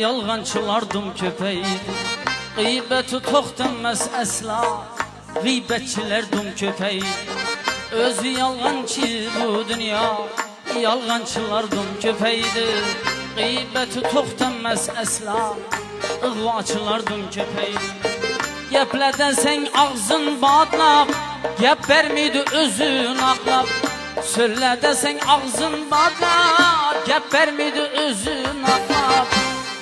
yalğancılardım köpəydi. Qeybəti toxtanməz əsla, qeybətçilərdim köpəydi. Özü yalğancı bu dünya, yalğancılardım köpəydi. Qeybəti toxtanməz əsla, ığvaçılardım köpəydi. Gəplədən sən ağzın badlab, gəp vermiydi özün ağlab. Söylədə sən ağzın badlab, gəp vermiydi özün ağlab.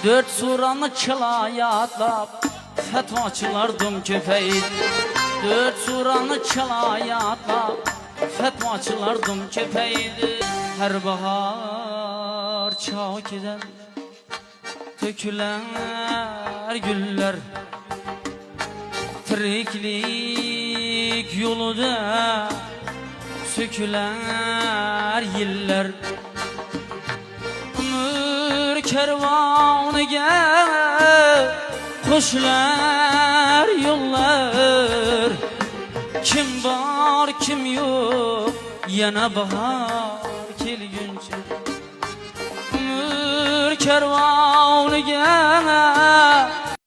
Dörd suranı çılaya atlab, fətvaçılardım köpəydi. Dörd suranı çılaya atlab, fətvaçılardım köpəydi. Hər bahar çağ gedər, tökülər güller. Tiriklik yoluda söküler yıllar. Ömür kervanıga koşular yollar. Kim var kim yok yana bahar kelguncha. Ömür kervanıga